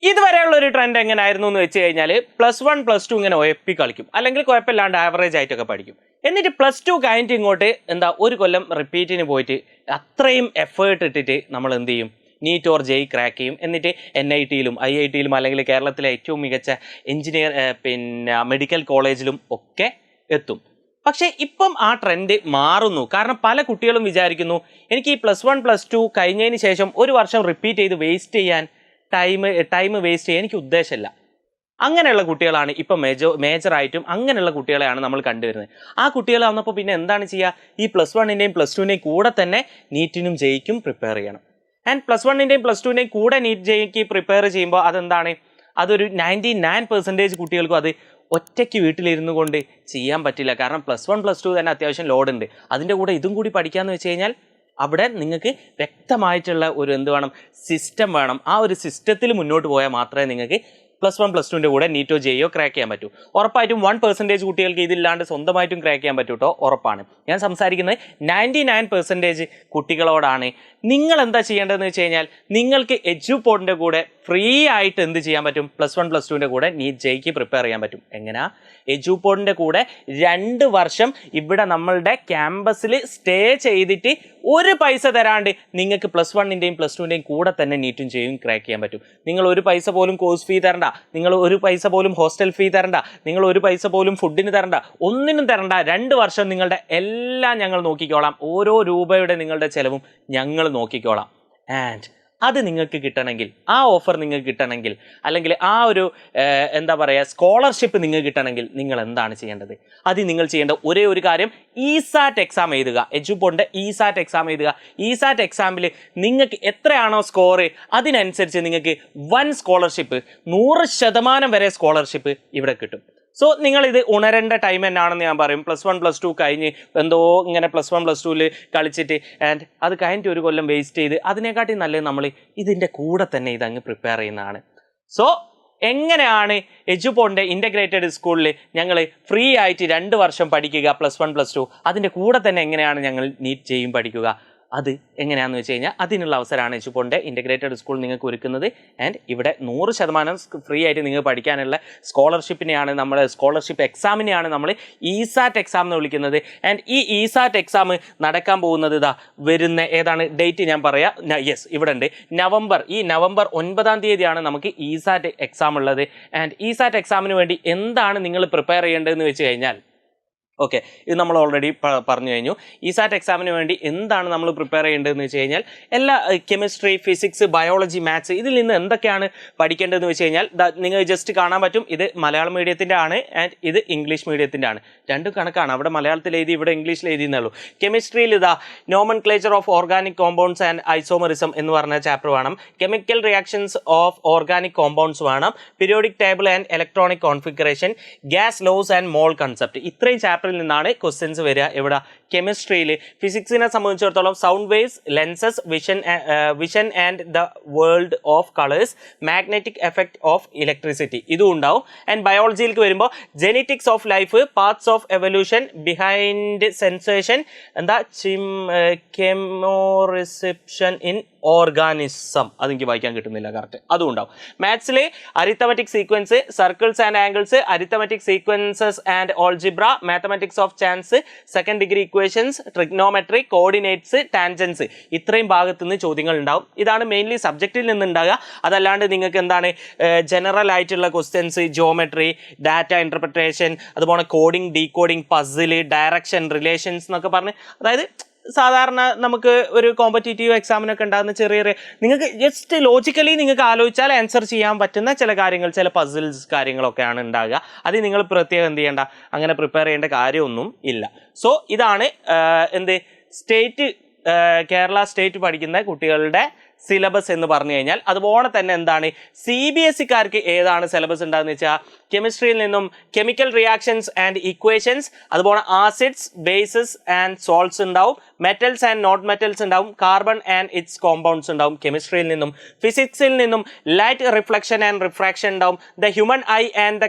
ഇതുവരെയുള്ള ഒരു ട്രെൻഡ് എങ്ങനെയായിരുന്നു എന്ന് വെച്ച് കഴിഞ്ഞാൽ +1 +2 ഇങ്ങനെ ഒയപ്പി കളിക്കും, അല്ലെങ്കിൽ കുഴപ്പമില്ലാണ്ട് ആവറേജ് ആയിട്ടൊക്കെ പഠിക്കും. എന്നിട്ട് +2 കഴിഞ്ഞിട്ട് ഇങ്ങോട്ട് ഒരു കൊല്ലം റിപ്പീറ്റിന് പോയിട്ട് അത്രയും എഫേർട്ട് ഇട്ടിട്ട് നമ്മൾ എന്ത് ചെയ്യും, നീറ്റ് ഓർ ജെയ് ക്രാക്ക് ചെയ്യും. എന്നിട്ട് NIT-യിലും IIT-യിലും അല്ലെങ്കിൽ കേരളത്തിലെ ഏറ്റവും മികച്ച എഞ്ചിനീയർ മെഡിക്കൽ കോളേജിലും ഒക്കെ എത്തും. പക്ഷേ ഇപ്പം ആ ട്രെൻഡ് മാറുന്നു. കാരണം പല കുട്ടികളും വിചാരിക്കുന്നു എനിക്ക് ഈ +1 +2 കഴിഞ്ഞതിന് ശേഷം ഒരു വർഷം റിപ്പീറ്റ് ചെയ്ത് വേസ്റ്റ് ചെയ്യാൻ ടൈം വേസ്റ്റ് ചെയ്യാൻ എനിക്ക് ഉദ്ദേശമില്ല. അങ്ങനെയുള്ള കുട്ടികളാണ് ഇപ്പം മേജറായിട്ടും അങ്ങനെയുള്ള കുട്ടികളെയാണ് നമ്മൾ കണ്ടുവരുന്നത്. ആ കുട്ടികളാവുന്നപ്പോൾ പിന്നെ എന്താണ് ചെയ്യുക, ഈ +1-ൻ്റെയും +2-ൻ്റെയും കൂടെ തന്നെ നീറ്റിനും ജെയ്ക്കും പ്രിപ്പയർ ചെയ്യണം. ആൻഡ് +1-ൻ്റെയും +2-ൻ്റെയും കൂടെ നീറ്റ് ജെയ്ക്ക് പ്രിപ്പയർ ചെയ്യുമ്പോൾ അതെന്താണ്, അതൊരു 99% കുട്ടികൾക്കും അത് ഒറ്റയ്ക്ക് വീട്ടിലിരുന്നു കൊണ്ട് ചെയ്യാൻ പറ്റില്ല. കാരണം +1 +2 തന്നെ അത്യാവശ്യം ലോഡ് ഉണ്ട്. അതിൻ്റെ കൂടെ ഇതും കൂടി പഠിക്കാമെന്ന് വെച്ച് കഴിഞ്ഞാൽ അവിടെ നിങ്ങൾക്ക് വ്യക്തമായിട്ടുള്ള ഒരു വേണം, സിസ്റ്റം വേണം. ആ ഒരു സിസ്റ്റത്തിൽ മുന്നോട്ട് പോയാൽ മാത്രമേ നിങ്ങൾക്ക് +1 +2-ൻ്റെ കൂടെ നീറ്റോ ജെയോ ക്രാക്ക് ചെയ്യാൻ പറ്റൂ. ഉറപ്പായിട്ടും 1% കുട്ടികൾക്ക് ഇതില്ലാണ്ട് സ്വന്തമായിട്ടും ക്രാക്ക് ചെയ്യാൻ പറ്റൂ കേട്ടോ, ഉറപ്പാണ്. ഞാൻ സംസാരിക്കുന്നത് 99% കുട്ടികളോടാണ്. നിങ്ങൾ എന്താ ചെയ്യേണ്ടതെന്ന് വെച്ച് കഴിഞ്ഞാൽ നിങ്ങൾക്ക് എഡ്യൂപോഡിൻ്റെ കൂടെ ഫ്രീ ആയിട്ട് എന്ത് ചെയ്യാൻ പറ്റും, +1 +2-ൻ്റെ കൂടെ നീറ്റ് ജെയ്ക്ക് പ്രിപ്പയർ ചെയ്യാൻ പറ്റും. എങ്ങനെയാ, എഡ്യൂപോഡിൻ്റെ കൂടെ 2 വർഷം ഇവിടെ നമ്മളുടെ ക്യാമ്പസിൽ സ്റ്റേ ചെയ്തിട്ട് ഒരു പൈസ തരാണ്ട് നിങ്ങൾക്ക് +1-ൻ്റെയും +2-ൻ്റെയും കൂടെ തന്നെ നീറ്റും ജെയും ക്രാക്ക് ചെയ്യാൻ പറ്റും. നിങ്ങൾ ഒരു പൈസ പോലും കോഴ്സ് ഫീ തരണ്ട, നിങ്ങൾ ഒരു പൈസ പോലും ഹോസ്റ്റൽ ഫീ തരണ്ട, നിങ്ങൾ ഒരു പൈസ പോലും ഫുഡിന് തരണ്ട, ഒന്നിനും തരണ്ട. 2 വർഷം നിങ്ങളുടെ എല്ലാം ഞങ്ങൾ നോക്കിക്കോളാം. ഓരോ രൂപയുടെ നിങ്ങളുടെ ചെലവും ഞങ്ങൾ നോക്കിക്കോളാം. ആൻഡ് അത് നിങ്ങൾക്ക് കിട്ടണമെങ്കിൽ, ആ ഓഫർ നിങ്ങൾക്ക് കിട്ടണമെങ്കിൽ, അല്ലെങ്കിൽ ആ ഒരു സ്കോളർഷിപ്പ് നിങ്ങൾക്ക് കിട്ടണമെങ്കിൽ നിങ്ങൾ എന്താണ് ചെയ്യേണ്ടത്? അത് നിങ്ങൾ ചെയ്യേണ്ട ഒരേ ഒരു കാര്യം, ESAT എക്സാം എഴുതുക. എഡ്യൂപോഡിൻ്റെ ESAT എക്സാം എഴുതുക. ESAT എക്സാമിൽ നിങ്ങൾക്ക് എത്രയാണോ സ്കോർ അതിനനുസരിച്ച് നിങ്ങൾക്ക് 1 സ്കോളർഷിപ്പ് 100% വരെ സ്കോളർഷിപ്പ് ഇവിടെ കിട്ടും. സോ നിങ്ങളിത് ഉണരേണ്ട ടൈം തന്നെയാണെന്ന് ഞാൻ പറയും. +1 +2 കഴിഞ്ഞ് എന്തോ ഇങ്ങനെ +1 +2-ൽ കളിച്ചിട്ട് ആൻഡ് അത് കഴിഞ്ഞിട്ട് ഒരു കൊല്ലം വേസ്റ്റ് ചെയ്ത് അതിനെക്കാട്ടി നല്ലത് നമ്മൾ ഇതിൻ്റെ കൂടെ തന്നെ ഇതങ്ങ് പ്രിപ്പയർ ചെയ്യുന്നതാണ്. സോ എങ്ങനെയാണ് എഡ്യൂപോഡിൻ്റെ ഇൻ്റഗ്രേറ്റഡ് സ്കൂളിൽ ഞങ്ങൾ ഫ്രീ ആയിട്ട് 2 വർഷം പഠിക്കുക +1 +2, അതിൻ്റെ കൂടെ തന്നെ എങ്ങനെയാണ് ഞങ്ങൾ നീറ്റ് ജെയും പഠിക്കുക, അത് എങ്ങനെയാണെന്ന് വെച്ച് കഴിഞ്ഞാൽ അതിനുള്ള അവസരമാണ് എഡ്യൂപോഡിൻ്റെ ഇൻ്റഗ്രേറ്റഡ് സ്കൂൾ നിങ്ങൾക്ക് ഒരുക്കുന്നത്. ആൻഡ് ഇവിടെ 100% ഫ്രീ ആയിട്ട് നിങ്ങൾക്ക് പഠിക്കാനുള്ള സ്കോളർഷിപ്പിനെയാണ് സ്കോളർഷിപ്പ് എക്സാമിനെയാണ് നമ്മൾ ESAT എക്സാം എന്ന് വിളിക്കുന്നത്. ആൻഡ് ഈ ESAT എക്സാം നടക്കാൻ പോകുന്നത് വരുന്ന ഏതാണ് ഡേറ്റ് ഞാൻ പറയാം. യെസ്, ഇവിടെ ഉണ്ട്, നവംബർ 9-ാം തീയതിയാണ് നമുക്ക് ESAT എക്സാം ഉള്ളത്. ആൻഡ് ESAT എക്സാമിന് വേണ്ടി എന്താണ് നിങ്ങൾ പ്രിപ്പയർ ചെയ്യേണ്ടതെന്ന് വെച്ച് കഴിഞ്ഞാൽ, ഓക്കെ, ഇത് നമ്മൾ ഓൾറെഡി പറഞ്ഞു കഴിഞ്ഞു. ESAT എക്സാമിന് വേണ്ടി എന്താണ് നമ്മൾ പ്രിപ്പയർ ചെയ്യേണ്ടതെന്ന് വെച്ച് കഴിഞ്ഞാൽ എല്ലാ കെമിസ്ട്രി, ഫിസിക്സ്, ബയോളജി, മാത്സ് ഇതിൽ നിന്ന് എന്തൊക്കെയാണ് പഠിക്കേണ്ടതെന്ന് വെച്ച് കഴിഞ്ഞാൽ നിങ്ങൾ ജസ്റ്റ് കാണാൻ പറ്റും. ഇത് മലയാളം മീഡിയത്തിൻ്റെ ആണ് ആൻഡ് ഇത് ഇംഗ്ലീഷ് മീഡിയത്തിൻ്റെ ആണ്. രണ്ടും കണക്കാണ്. അവിടെ മലയാളത്തിൽ എഴുതി, ഇവിടെ ഇംഗ്ലീഷിൽ എഴുതിയെന്നുള്ളൂ. കെമിസ്ട്രിയിൽ nomenclature of organic compounds and isomerism എന്ന് പറഞ്ഞ ചാപ്റ്റർ വേണം. Chemical reactions of organic compounds വേണം. Periodic table and electronic configuration, gas laws and mole concept. ഇത്രയും ചാപ്റ്ററിൽ നിന്നാണ് ക്വസ്റ്റ്യൻസ് വരിക. ഇവിടെ കെമിസ്ട്രിയിൽ. ഫിസിക്സിനെ സംബന്ധിച്ചിടത്തോളം sound waves, lenses, vision and the world of colours, magnetic effect of electricity ഇതും ഉണ്ടാവും. ആൻഡ് ബയോളജിയിലേക്ക് വരുമ്പോൾ genetics of life, parts of evolution, behind sensation, chemoreception in organism, അതെനിക്ക് വായിക്കാൻ കിട്ടുന്നില്ല കറക്റ്റ്, അതും ഉണ്ടാവും. മാത്സിൽ arithmetic sequence, circles and angles, arithmetic sequences and algebra, mathematics of chance, second degree equations, trigonometry, coordinates, tangents, ഇത്രയും ഭാഗത്തു നിന്ന് ചോദ്യങ്ങൾ ഉണ്ടാവും. ഇതാണ് മെയിൻലി സബ്ജക്റ്റിൽ നിന്നുണ്ടാകുക. അതല്ലാണ്ട് നിങ്ങൾക്ക് എന്താണ് ജനറൽ ആയിട്ടുള്ള ക്വസ്റ്റ്യൻസ്, ജിയോമെട്രി, ഡാറ്റ ഇൻ്റർപ്രിറ്റേഷൻ, അതുപോലെ coding, decoding, puzzle, direction, relations എന്നൊക്കെ പറഞ്ഞ്, അതായത് സാധാരണ നമുക്ക് ഒരു കോമ്പറ്റേറ്റീവ് എക്സാമിനൊക്കെ ഉണ്ടാകുന്ന ചെറിയ നിങ്ങൾക്ക് ജസ്റ്റ് ലോജിക്കലി നിങ്ങൾക്ക് ആലോചിച്ചാൽ ആൻസർ ചെയ്യാൻ പറ്റുന്ന ചില കാര്യങ്ങൾ, ചില പസിൽസ് കാര്യങ്ങളൊക്കെയാണ് ഉണ്ടാകുക. അത് നിങ്ങൾ പ്രത്യേകം എന്ത് ചെയ്യേണ്ട, അങ്ങനെ പ്രിപ്പയർ ചെയ്യേണ്ട കാര്യമൊന്നും ഇല്ല. സോ ഇതാണ് കേരള സ്റ്റേറ്റ് പഠിക്കുന്ന കുട്ടികളുടെ സിലബസ് എന്ന് പറഞ്ഞു കഴിഞ്ഞാൽ. അതുപോലെ തന്നെ എന്താണ് CBSE-കാർക്ക് ഏതാണ് സിലബസ് ഉണ്ടാകുന്ന വെച്ചാൽ, കെമിസ്ട്രിയിൽ നിന്നും കെമിക്കൽ റിയാക്ഷൻസ് ആൻഡ് ഇക്വേഷൻസ്, അതുപോലെ ആസിഡ്സ്, ബേസസ് ആൻഡ് സോൾട്ട്സ് ഉണ്ടാവും. മെറ്റൽസ് ആൻഡ് നോട്ട് മെറ്റൽസ് ഉണ്ടാവും, കാർബൺ ആൻഡ് ഇറ്റ്സ് കോമ്പൗണ്ട്സ് ഉണ്ടാവും കെമിസ്ട്രിയിൽ നിന്നും. ഫിസിക്സിൽ നിന്നും ലൈറ്റ് റിഫ്ലക്ഷൻ ആൻഡ് റിഫ്രാക്ഷൻ ഉണ്ടാവും, the human eye and the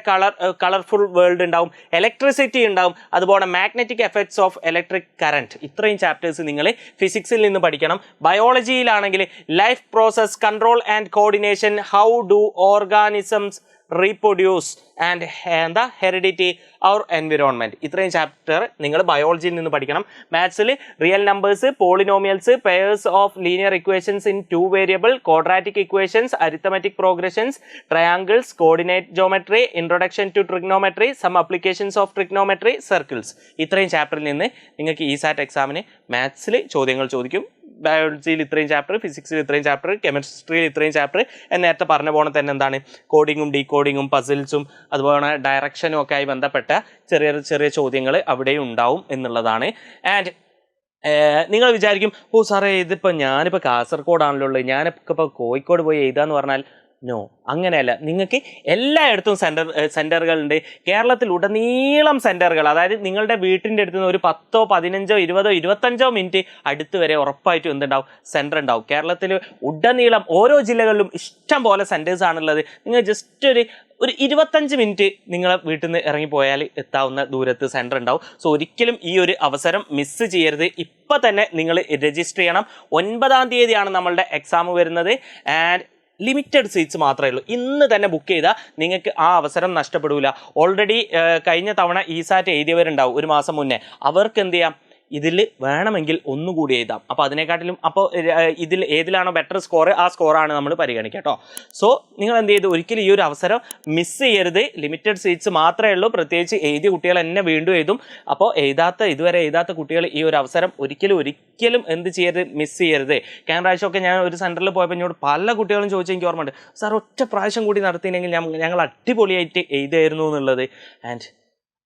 colourful world ഉണ്ടാവും, ഇലക്ട്രിസിറ്റി ഉണ്ടാവും, അതുപോലെ magnetic effects of electric current. ഇത്രയും ചാപ്റ്റേഴ്സ് നിങ്ങൾ ഫിസിക്സിൽ നിന്ന് പഠിക്കണം. ബയോളജിയിലാണെങ്കിൽ life process, control and coordination, how do organisms reproduce and എന്താ ഹെറിഡിറ്റി അവർ എൻവിറോൺമെൻറ്റ്. ഇത്രയും ചാപ്റ്റർ നിങ്ങൾ ബയോളജിയിൽ നിന്ന് പഠിക്കണം. മാത്സിൽ real numbers, polynomials, pairs of linear equations in 2 variable, quadratic equations, arithmetic progressions, triangles, coordinate geometry, introduction to trigonometry, some applications of trigonometry, circles. ഇത്രയും ചാപ്റ്ററിൽ നിന്ന് നിങ്ങൾക്ക് ഈ സാറ്റ് എക്സാമിന് മാത്സിൽ ചോദ്യങ്ങൾ ചോദിക്കും. ബയോളജിയിൽ ഇത്രയും ചാപ്റ്റർ, ഫിസിക്സിൽ ഇത്രയും ചാപ്റ്റർ, കെമിസ്ട്രിയിൽ ഇത്രയും ചാപ്റ്റർ, നേരത്തെ പറഞ്ഞ പോലെ തന്നെ എന്താണ് കോഡിങ്ങും ഡീകോഡിങ്ങും പസിൽസും അതുപോലെ ഡയറക്ഷനും ഒക്കെ ആയി ബന്ധപ്പെട്ട ചെറിയ ചെറിയ ചോദ്യങ്ങൾ അവിടെയും ഉണ്ടാവും എന്നുള്ളതാണ്. ആൻഡ് നിങ്ങൾ വിചാരിക്കും, ഓ സാറേ ഇതിപ്പോൾ ഞാനിപ്പോൾ കാസർഗോഡാണല്ലോ ഉള്ളത്, ഞാനിപ്പോൾ കോഴിക്കോട് പോയി എഴുതാന്ന് പറഞ്ഞാൽ നോ, അങ്ങനെയല്ല. നിങ്ങൾക്ക് എല്ലായിടത്തും സെൻറ്ററുകളുണ്ട്. കേരളത്തിൽ ഉടനീളം സെൻറ്ററുകൾ, അതായത് നിങ്ങളുടെ വീട്ടിൻ്റെ അടുത്ത് നിന്ന് ഒരു 10, 15, 20, 25 മിനിറ്റ് അടുത്ത് വരെ ഉറപ്പായിട്ടും എന്തുണ്ടാവും, സെൻറ്റർ ഉണ്ടാവും. കേരളത്തിൽ ഉടനീളം ഓരോ ജില്ലകളിലും ഇഷ്ടം പോലെ സെൻറ്റേഴ്സ് ആണുള്ളത്. നിങ്ങൾ ജസ്റ്റ് ഒരു 25 മിനിറ്റ് നിങ്ങളെ വീട്ടിൽ നിന്ന് ഇറങ്ങിപ്പോയാൽ എത്താവുന്ന ദൂരത്ത് സെൻറ്റർ ഉണ്ടാവും. സോ ഒരിക്കലും ഈ ഒരു അവസരം മിസ് ചെയ്യരുത്. ഇപ്പം തന്നെ നിങ്ങൾ രജിസ്റ്റർ ചെയ്യണം. 9-ാം തീയതിയാണ് നമ്മളുടെ എക്സാം വരുന്നത്. ആൻഡ് ലിമിറ്റഡ് സീറ്റ്സ് മാത്രമേ ഉള്ളൂ. ഇന്ന് തന്നെ ബുക്ക് ചെയ്താൽ നിങ്ങൾക്ക് ആ അവസരം നഷ്ടപ്പെടില്ല. ഓൾറെഡി കഴിഞ്ഞ തവണ ഈ സാറ്റ് എഴുതിയവരുണ്ടാവും ഒരു മാസം മുന്നേ. അവർക്ക് എന്ത് ചെയ്യാം, ഇതിൽ വേണമെങ്കിൽ ഒന്നുകൂടി എഴുതാം. അപ്പോൾ അതിനെക്കാട്ടിലും ഇതിൽ ഏതിലാണോ ബെറ്റർ സ്കോർ ആ സ്കോറാണ് നമ്മൾ പരിഗണിക്കുക കേട്ടോ. സോ നിങ്ങൾ എന്ത് ചെയ്തു, ഒരിക്കലും ഈ ഒരു അവസരം മിസ് ചെയ്യരുത്. ലിമിറ്റഡ് സീറ്റ്സ് മാത്രമേ ഉള്ളൂ. പ്രത്യേകിച്ച് എഴുതിയ കുട്ടികൾ തന്നെ വീണ്ടും എഴുതും. അപ്പോൾ ഇതുവരെ എഴുതാത്ത കുട്ടികൾ ഈ ഒരു അവസരം ഒരിക്കലും എന്ത് ചെയ്യരുത്, മിസ് ചെയ്യരുത്. കഴിഞ്ഞ പ്രാവശ്യമൊക്കെ ഞാൻ ഒരു സെൻറ്ററിൽ പോയപ്പോൾ എന്നോട് പല കുട്ടികളും ചോദിച്ചാൽ എനിക്ക് ഓർമ്മയുണ്ട്, സാർ ഒറ്റ പ്രാവശ്യം കൂടി നടത്തിയില്ലെങ്കിൽ ഞങ്ങൾ അടിപൊളിയായിട്ട് എഴുതായിരുന്നു എന്നുള്ളത്. ആൻഡ്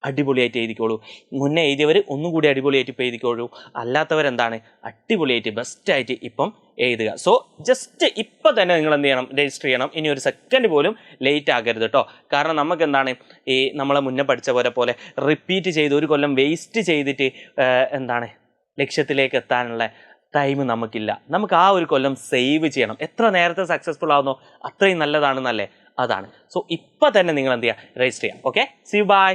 അടിപൊളിയായിട്ട് എഴുതിക്കോളൂ. മുന്നേ എഴുതിയവർ ഒന്നും കൂടി അടിപൊളിയായിട്ട് ഇപ്പോൾ എഴുതിക്കോളൂ. അല്ലാത്തവരെന്താണ് അടിപൊളിയായിട്ട് ബെസ്റ്റായിട്ട് ഇപ്പം എഴുതുക. സോ ജസ്റ്റ് ഇപ്പം തന്നെ നിങ്ങൾ എന്ത് ചെയ്യണം, രജിസ്റ്റർ ചെയ്യണം. ഇനി ഒരു സെക്കൻഡ് പോലും ലേറ്റ് ആകരുത് കേട്ടോ. കാരണം നമുക്ക് എന്താണ് ഈ നമ്മളെ മുന്നേ പഠിച്ച പോലെ റിപ്പീറ്റ് ചെയ്ത് ഒരു കൊല്ലം വേസ്റ്റ് ചെയ്തിട്ട് എന്താണ് ലക്ഷ്യത്തിലേക്ക് എത്താനുള്ള ടൈം നമുക്കില്ല. നമുക്ക് ആ ഒരു കൊല്ലം സേവ് ചെയ്യണം. എത്ര നേരത്തെ സക്സസ്ഫുൾ ആവുന്നോ അത്രയും നല്ലതാണെന്നല്ലേ, അതാണ്. സോ ഇപ്പം തന്നെ നിങ്ങൾ എന്ത് ചെയ്യുക, രജിസ്റ്റർ ചെയ്യാം. Okay, see you, by.